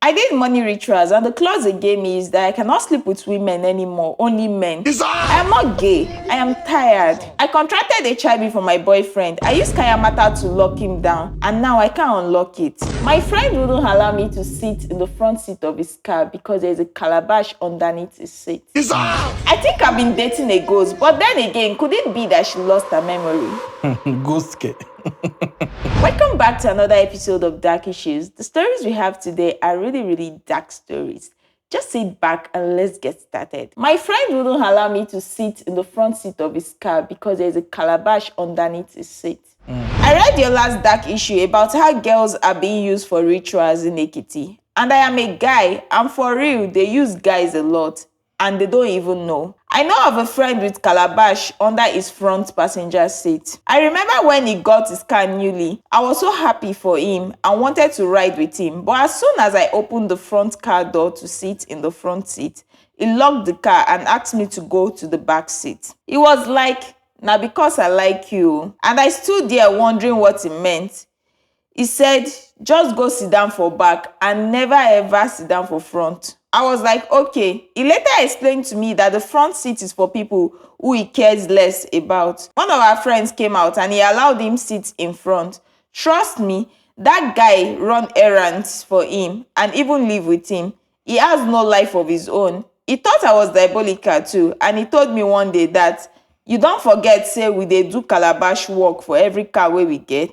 I did money rituals, and the clause they gave me is that I cannot sleep with women anymore, only men. I am not gay. I am tired. I contracted HIV from my boyfriend. I used Kayamata to lock him down, and now I can't unlock it. My friend wouldn't allow me to sit in the front seat of his car because there's a calabash underneath his seat. I think I've been dating a ghost, but then again, could it be that she lost her memory? Ghost care. Welcome back to another episode of Dark Issues. The stories we have today are really dark stories. Just sit back and let's get started. My friend wouldn't allow me to sit in the front seat of his car because there's a calabash underneath his seat. I read your last dark issue about how girls are being used for rituals in Ekiti. And I am a guy, and for real, they use guys a lot. And they don't even know. I know of a friend with calabash under his front passenger seat. I remember when he got his car newly, I was so happy for him and wanted to ride with him. But as soon as I opened the front car door to sit in the front seat, he locked the car and asked me to go to the back seat. He was like, "Now because I like you." And I stood there wondering what he meant. He said, "Just go sit down for back and never ever sit down for front." I was like, okay. He later explained to me that the front seat is for people who he cares less about. One of our friends came out and he allowed him sit in front. Trust me, that guy run errands for him and even live with him. He has no life of his own. He thought I was diabolical too, and he told me one day that, "You don't forget, say we dey do calabash work for every car wey we get."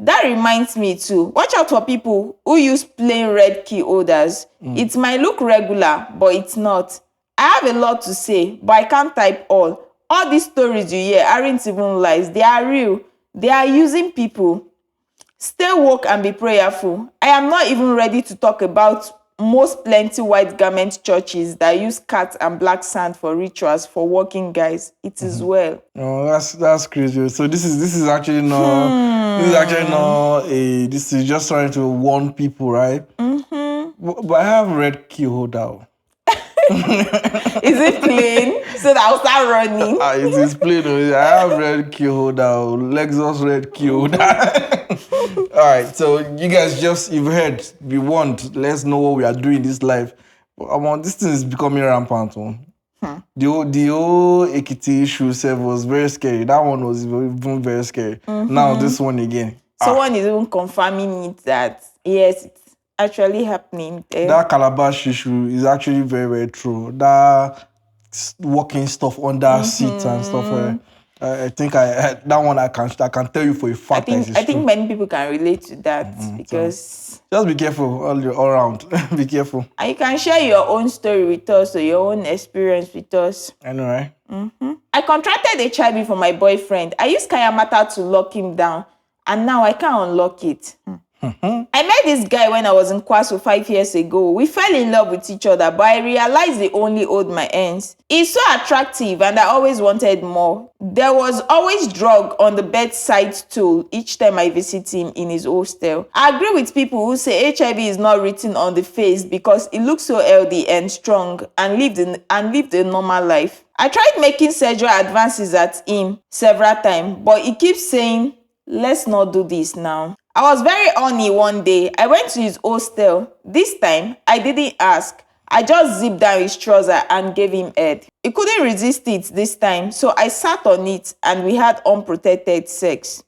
That reminds me too, watch out for people who use plain red key holders. It might look regular, but it's not. I have a lot to say, but I can't type all. All these stories you hear aren't even lies. They are real. They are using people. Stay woke and be prayerful. I am not even ready to talk about most plenty white garment churches that use cat and black sand for rituals for working guys. It is well. Oh, that's crazy. So this is actually not this is just trying to warn people, right? But I have red key holder. Is it plain? So that I'll start running. It is plain. I have red key holder, Lexus red key holder. All right, so you guys you've heard, be warned. Let's know what we are doing in this life. This thing is becoming rampant. The whole Ekiti issue was very scary. That one was even very scary. Now this one again. Someone is even confirming it that yes, it's actually happening there. That Calabash issue is actually very true. That walking stuff under seats and stuff. I think that one I can tell you for a fact. I think many people can relate to that because just be careful all around. Be careful. And you can share your own story with us or your own experience with us. I know, right? I contracted HIV from my boyfriend. I used Kayamata to lock him down, and now I can't unlock it. I met this guy when I was in Kwaso 5 years ago. We fell in love with each other, but I realized he only owed my ends. He's so attractive and I always wanted more. There was always drug on the bedside stool each time I visit him in his hostel. I agree with people who say HIV is not written on the face because he looks so healthy and strong and lived a normal life. I tried making sexual advances at him several times, but he keeps saying, "Let's not do this now." I was very horny one day. I went to his hostel. This time, I didn't ask. I just zipped down his trouser and gave him head. He couldn't resist it this time, so I sat on it and we had unprotected sex.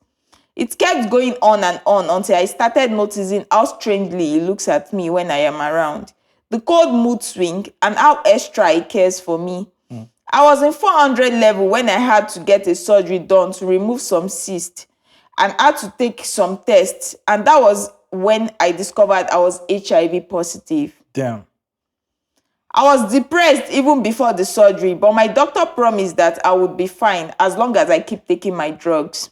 It kept going on and on until I started noticing how strangely he looks at me when I am around. The cold mood swing and how extra he cares for me. I was in 400 level when I had to get a surgery done to remove some cyst and had to take some tests, and that was when I discovered I was HIV positive. Damn. I was depressed even before the surgery, but my doctor promised that I would be fine as long as I keep taking my drugs.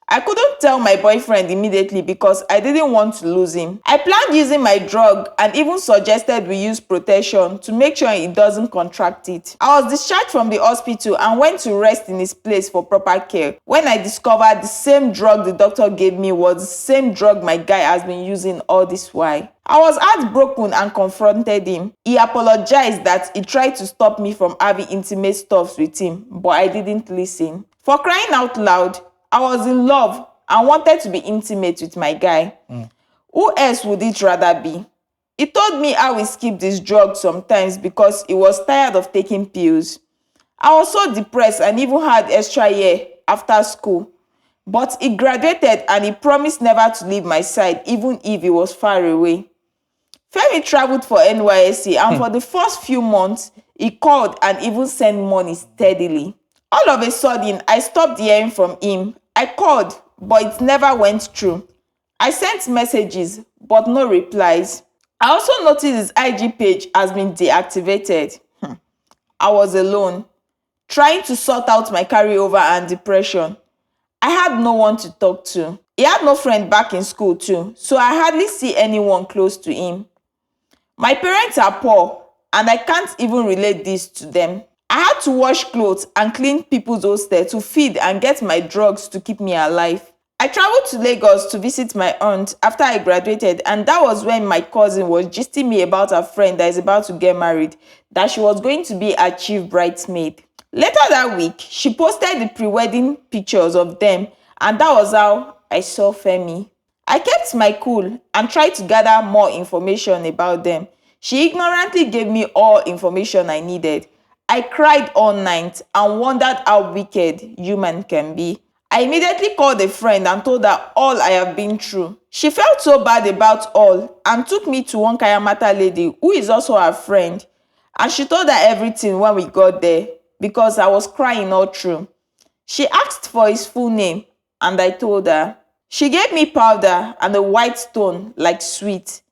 I couldn't tell my boyfriend immediately because I didn't want to lose him. I planned using my drug and even suggested we use protection to make sure he doesn't contract it. I was discharged from the hospital and went to rest in his place for proper care when I discovered the same drug the doctor gave me was the same drug my guy has been using all this while. I was heartbroken and confronted him. He apologized that he tried to stop me from having intimate stuff with him, but I didn't listen. For crying out loud, I was in love and wanted to be intimate with my guy. Who else would it rather be? He told me how he skipped his drugs sometimes because he was tired of taking pills. I was so depressed and even had extra year after school. But he graduated and he promised never to leave my side even if he was far away. Femi traveled for NYSC and for the first few months, he called and even sent money steadily. All of a sudden, I stopped hearing from him. I called, but it never went through. I sent messages, but no replies. I also noticed his IG page has been deactivated. I was alone, trying to sort out my carryover and depression. I had no one to talk to. He had no friend back in school too, so I hardly see anyone close to him. My parents are poor, and I can't even relate this to them. I had to wash clothes and clean people's hostel to feed and get my drugs to keep me alive. I traveled to Lagos to visit my aunt after I graduated, and that was when my cousin was gisting me about her friend that is about to get married, that she was going to be her chief bridesmaid. Later that week, she posted the pre-wedding pictures of them, and that was how I saw Femi. I kept my cool and tried to gather more information about them. She ignorantly gave me all information I needed. I cried all night and wondered how wicked human can be. I immediately called a friend and told her all I have been through. She felt so bad about all and took me to one Kayamata lady who is also her friend. And she told her everything when we got there because I was crying all through. She asked for his full name and I told her. She gave me powder and a white stone like sweet.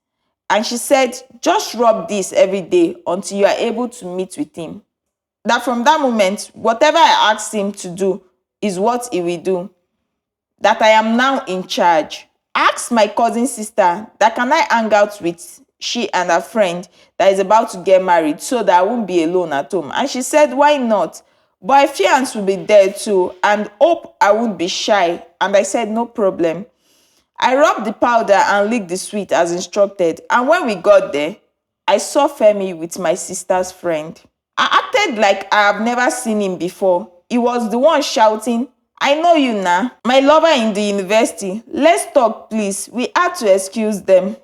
And she said, just rub this every day until you are able to meet with him. That from that moment, whatever I asked him to do is what he will do. That I am now in charge. I asked my cousin sister that can I hang out with she and her friend that is about to get married so that I won't be alone at home. And she said, why not? But my fiance will be there too and hope I won't be shy. And I said, no problem. I rubbed the powder and licked the sweet as instructed. And when we got there, I saw Femi with my sister's friend. I acted like I have never seen him before. He was the one shouting, I know you now. My lover in the university. Let's talk, please. We had to excuse them.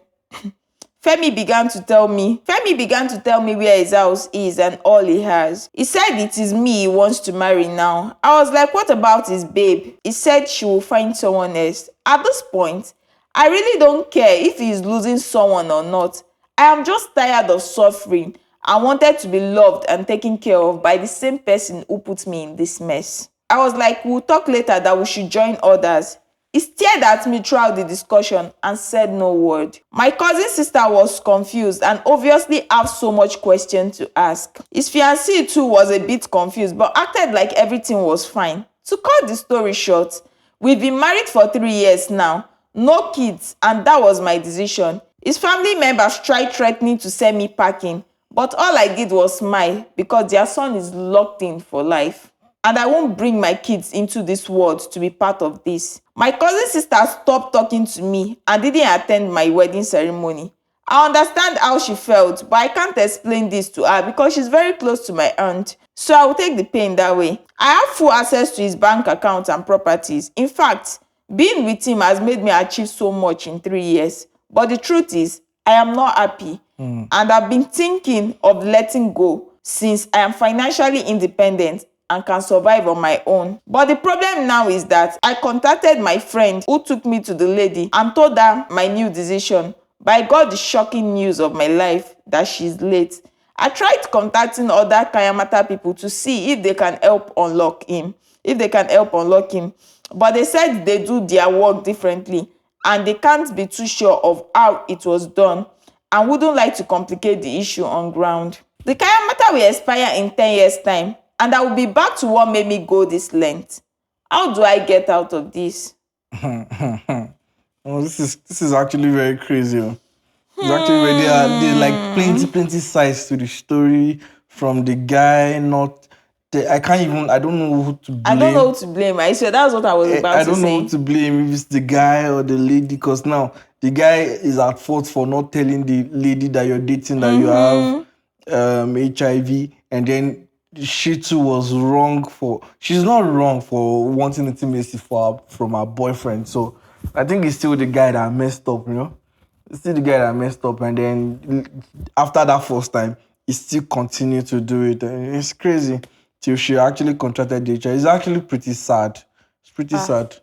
Femi began to tell me where his house is and all he has. He said it is me he wants to marry now. I was like, what about his babe? He said she will find someone else. At this point, I really don't care if he is losing someone or not. I am just tired of suffering. I wanted to be loved and taken care of by the same person who put me in this mess. I was like, we'll talk later that we should join others. He stared at me throughout the discussion and said no word. My cousin sister was confused and obviously had so much question to ask. His fiancée too was a bit confused but acted like everything was fine. To cut the story short, we've been married for 3 years now, no kids, and that was my decision. His family members tried threatening to send me packing, but all I did was smile because their son is locked in for life. And I won't bring my kids into this world to be part of this. My cousin sister stopped talking to me and didn't attend my wedding ceremony. I understand how she felt, but I can't explain this to her because she's very close to my aunt. So I will take the pain that way. I have full access to his bank accounts and properties. In fact, being with him has made me achieve so much in 3 years. But the truth is, I am not happy. And I've been thinking of letting go since I am financially independent and can survive on my own. But the problem now is that I contacted my friend who took me to the lady and told her my new decision. But I got the shocking news of my life that she's late. I tried contacting other Kayamata people to see if they can help unlock him. But they said they do their work differently and they can't be too sure of how it was done and wouldn't like to complicate the issue on ground. The Kayamata will expire in 10 years' time and I will be back to what made me go this length. How do I get out of this? Oh, this is actually very crazy. It's actually where there are like plenty sides to the story from the guy. I don't know who to blame. I don't know who to blame. I swear that's what I was about to say. I don't know who to blame, if it's the guy or the lady, because now the guy is at fault for not telling the lady that you're dating that you have HIV, and then she too was wrong she's not wrong for wanting intimacy from her boyfriend. So I think it's still the guy that messed up, See the guy that messed up, and then after that first time, he still continued to do it. And it's crazy. Till she actually contracted the HIV. It's actually pretty sad. It's pretty sad.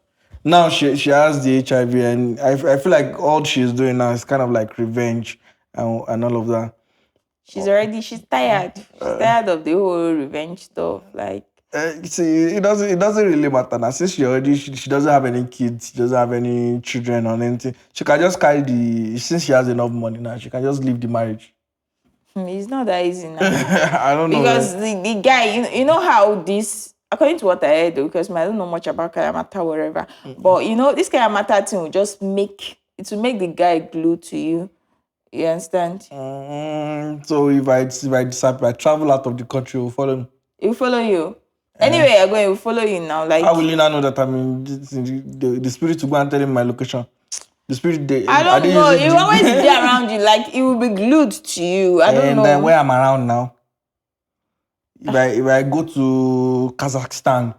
Now she has the HIV, and I feel like all she's doing now is kind of like revenge and all of that. She's tired. She's tired of the whole revenge stuff. Like, See, it doesn't really matter now. Since she doesn't have any kids, she doesn't have any children or anything. She can just carry since she has enough money now, she can just leave the marriage. it's not that easy now. I don't know. Because the guy, you know how this, according to what I heard, though, because I don't know much about Kayamata, whatever. But this Kayamata thing will just make the guy glued to you. You understand? So if I decide if I travel out of the country, will follow me. It will follow you. Anyway, you're going, it will follow you now. Like, how will you not know that I'm in the spirit to go and tell him my location? The spirit, I don't know. It will always be around you. Like, it will be glued to you. I don't know. And then where I'm around now, if I go to Kazakhstan,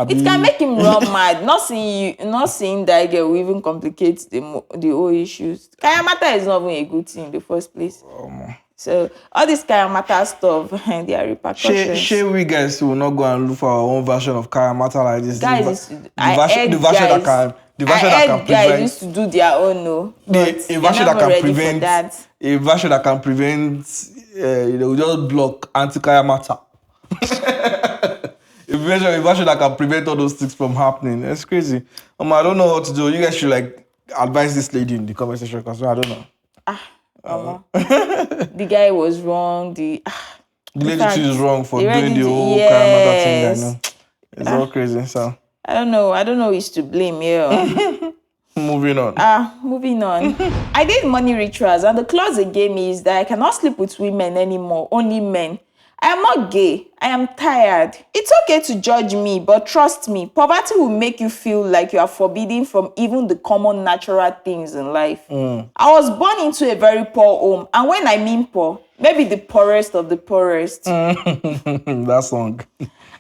it can make him run mad. Not seeing that girl will even complicate the whole issues. Kayamata is not even a good thing in the first place. So all this Kayamata stuff, they are repercussions. Share we guys will not go and look for our own version of Kayamata like this. Guys, the version that can prevent. Guys used to do their own, no. A version that can prevent. A version that can prevent. Just block anti-Kayamata. A version that can prevent all those things from happening. It's crazy. I don't know what to do. You guys should advise this lady in the comment section because I don't know. The guy was wrong. The lady too is wrong for doing the whole Kayamata thing. I know. It's all crazy. So I don't know who's to blame here. Moving on. Moving on. I did money rituals, and the clause they gave me is that I cannot sleep with women anymore, only men. I am not gay. I am tired. It's okay to judge me, but trust me, poverty will make you feel like you are forbidden from even the common natural things in life. I was born into a very poor home, and when I mean poor, maybe the poorest of the poorest. That song.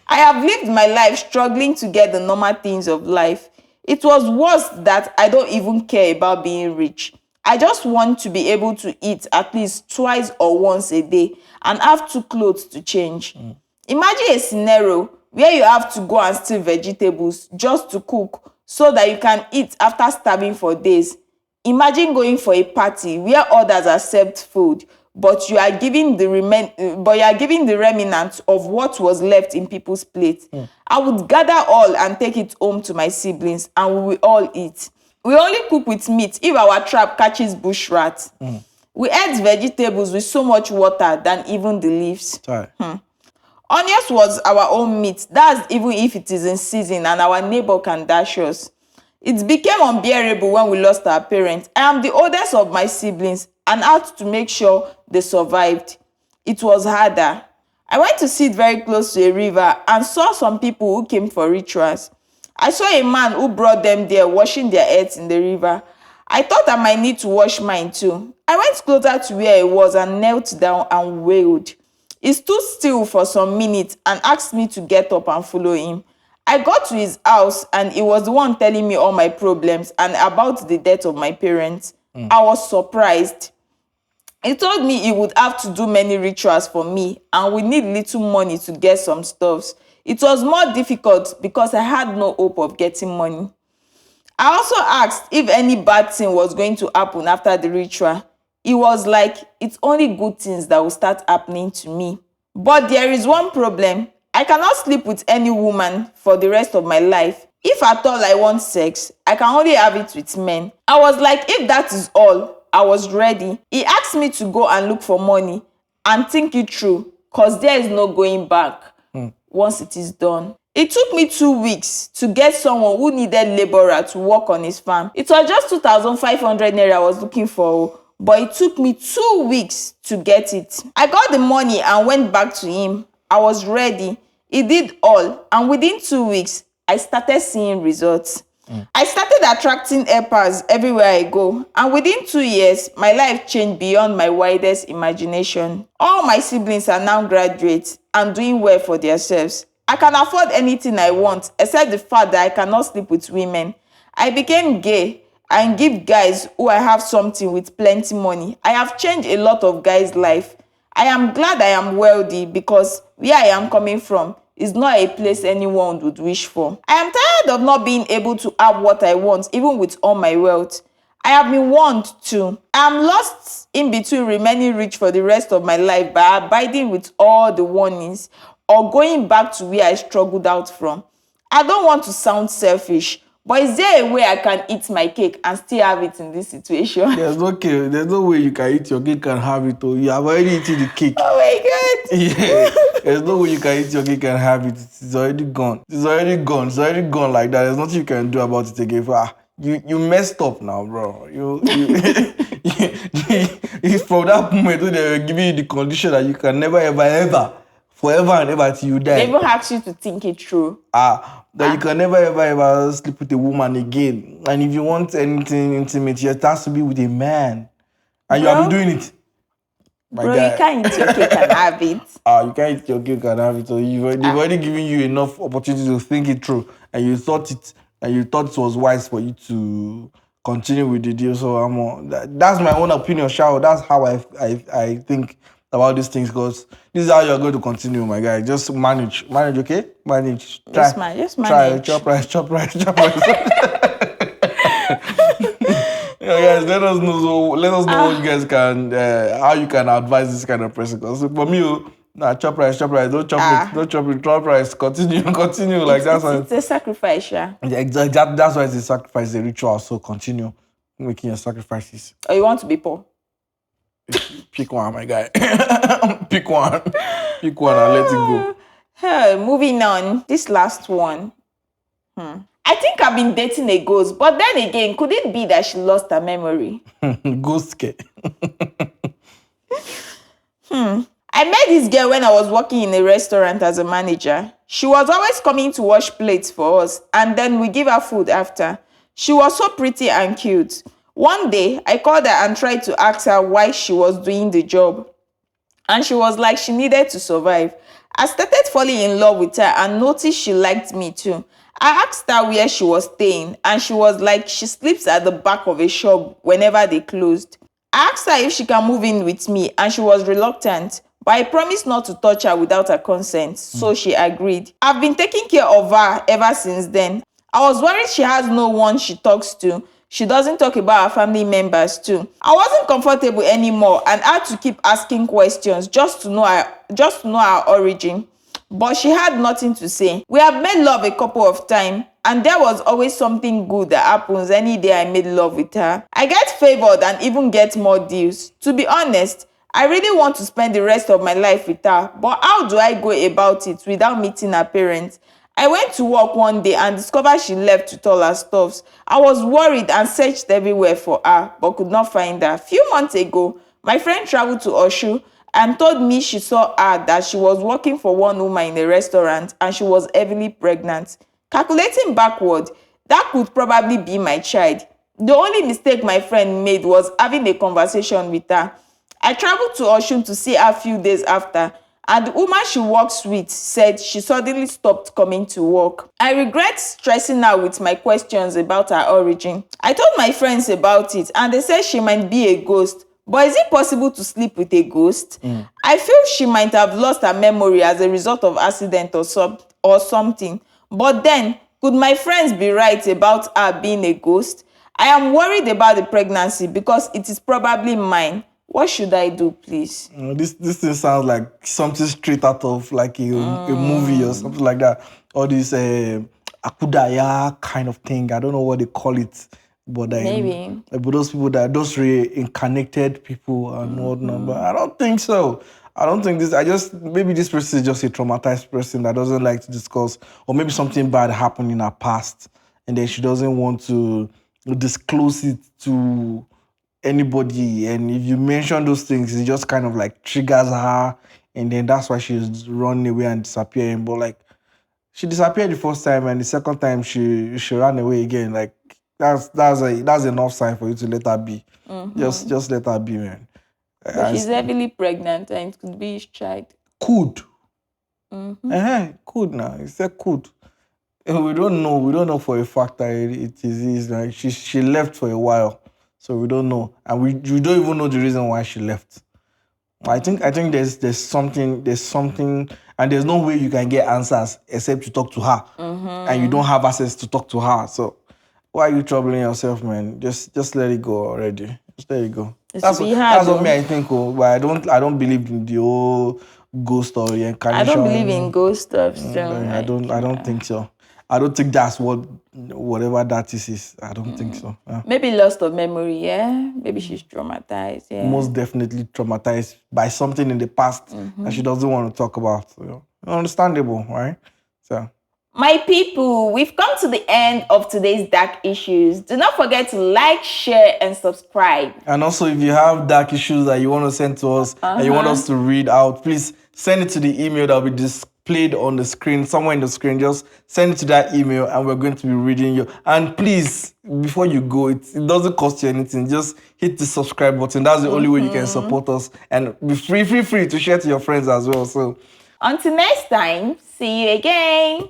I have lived my life struggling to get the normal things of life. It was worse that I don't even care about being rich. I just want to be able to eat at least twice or once a day and have 2 clothes to change. Imagine a scenario where you have to go and steal vegetables just to cook so that you can eat after starving for days. Imagine going for a party where others accept food, but you are giving the remnants of what was left in people's plates. I would gather all and take it home to my siblings, and we will all eat. We only cook with meat if our trap catches bush rats. We ate vegetables with so much water than even the leaves. Onions was our own meat. That's even if it is in season and our neighbor can dash us. It became unbearable when we lost our parents. I am the oldest of my siblings and had to make sure they survived. It was harder. I went to sit very close to a river and saw some people who came for rituals. I saw a man who brought them there washing their heads in the river. I thought I might need to wash mine too. I went closer to where he was and knelt down and wailed. He stood still for some minutes and asked me to get up and follow him. I got to his house and he was the one telling me all my problems and about the death of my parents. I was surprised. He told me he would have to do many rituals for me and we need little money to get some stuffs. It was more difficult because I had no hope of getting money. I also asked if any bad thing was going to happen after the ritual. He was like, it's only good things that will start happening to me. But there is one problem. I cannot sleep with any woman for the rest of my life. If at all I want sex, I can only have it with men. I was like, if that is all, I was ready. He asked me to go and look for money and think it through, because there is no going back once it is done. It took me 2 weeks to get someone who needed laborer to work on his farm. It was just 2,500 naira I was looking for, but it took me 2 weeks to get it. I got the money and went back to him. I was ready. He did all, and within 2 weeks, I started seeing results. I started attracting helpers everywhere I go, and within 2 years, my life changed beyond my wildest imagination. All my siblings are now graduates and doing well for themselves. I can afford anything I want, except the fact that I cannot sleep with women. I became gay. and give guys who I have something with plenty money. I have changed a lot of guys' life. I am glad I am wealthy because where I am coming from is not a place anyone would wish for. I am tired of not being able to have what I want, even with all my wealth. I have been warned to. I am lost in between remaining rich for the rest of my life by abiding with all the warnings or going back to where I struggled out from. I don't want to sound selfish, but is there a way I can eat my cake and still have it in this situation? There's no way you can eat your cake and have it. Oh, you have already eaten the cake. Oh my God. Yeah, there's no way you can eat your cake and have it. It's already gone. It's already gone. It's already gone like that. There's nothing you can do about it again. You messed up now, bro. It's from that moment when they were giving you the condition that you can never, ever, ever, forever and ever till you die. They even ask you to think it through. That you can never, ever, ever sleep with a woman again. And if you want anything intimate, it has to be with a man. And you have been doing it. Bro, you can't eat your cake and have it. You can't eat your cake and have it. So they've already given you enough opportunity to think it through, and you thought it was wise for you to continue with the deal. So that's my own opinion, Shao. That's how I think about these things, because this is how you're going to continue, my guy. Just manage, okay? Manage. Try. Just manage. Chop rice. Guys, let us know what you guys can, how you can advise this kind of person. Because for me, chop rice. Don't chop rice. Continue. It's a sacrifice, yeah. Exactly. That's why it's a sacrifice, a ritual. So continue making your sacrifices. Or you want to be poor? Pick one, my guy. Pick one and let it go. Moving on. This last one. I think I've been dating a ghost, but then again, could it be that she lost her memory? Ghost care. I met this girl when I was working in a restaurant as a manager. She was always coming to wash plates for us, and then we give her food after. She was so pretty and cute. One day, I called her and tried to ask her why she was doing the job. And she was like she needed to survive. I started falling in love with her and noticed she liked me too. I asked her where she was staying, and she was like she sleeps at the back of a shop whenever they closed. I asked her if she can move in with me, and she was reluctant, but I promised not to touch her without her consent, so she agreed. I've been taking care of her ever since then. I was worried she has no one she talks to. She doesn't talk about her family members too. I wasn't comfortable anymore and had to keep asking questions just to know her origin. But she had nothing to say. We have made love a couple of times, and there was always something good that happens any day I made love with her. I get favored and even get more deals. To be honest, I really want to spend the rest of my life with her, but how do I go about it without meeting her parents? I went to work one day and discovered she left with all her stuffs. I was worried and searched everywhere for her, but could not find her. A few months ago, my friend traveled to Oshu and told me she saw her that she was working for one woman in a restaurant and she was heavily pregnant. Calculating backward, that could probably be my child. The only mistake my friend made was having a conversation with her. I traveled to Oshun to see her a few days after, and the woman she works with said she suddenly stopped coming to work. I regret stressing her with my questions about her origin. I told my friends about it, and they said she might be a ghost. But is it possible to sleep with a ghost? I feel she might have lost her memory as a result of accident or something. But then, could my friends be right about her being a ghost? I am worried about the pregnancy because it is probably mine. What should I do, please? This thing sounds like something straight out of like a movie or something like that. Or this akudaya kind of thing. I don't know what they call it. But maybe. But those people those reincarnated people and whatnot. But I don't think so. I don't think maybe this person is just a traumatized person that doesn't like to discuss, or maybe something bad happened in her past and then she doesn't want to disclose it to anybody. And if you mention those things, it just kind of like triggers her, and then that's why she's running away and disappearing. But like, she disappeared the first time, and the second time she ran away again. Like, that's enough sign for you to let her be. Just let her be, man. But she's heavily pregnant, and it could be his child. Could. Could now. He said could. We don't know. We don't know for a fact that it is. Like she left for a while, so we don't know, and we don't even know the reason why she left. I think there's something, and there's no way you can get answers except you talk to her, and you don't have access to talk to her. So why are you troubling yourself, man? Just let it go already. Just let it go. That's what me I think. Oh, but I don't believe in the whole ghost or reincarnation. I don't believe in ghost stuff. So I don't think so. I don't think that's whatever that is. I don't think so. Yeah. Maybe loss of memory, yeah. Maybe she's traumatized, yeah. Most definitely traumatized by something in the past that she doesn't want to talk about. So, understandable, right? So. My people, we've come to the end of today's Dark Issues. Do not forget to like, share, and subscribe. And also, if you have dark issues that you want to send to us and you want us to read out, please send it to the email that will be displayed on the screen, somewhere in the screen. Just send it to that email and we're going to be reading you. And please, before you go, it doesn't cost you anything. Just hit the subscribe button. That's the only way you can support us. And be free to share to your friends as well. So, until next time, see you again.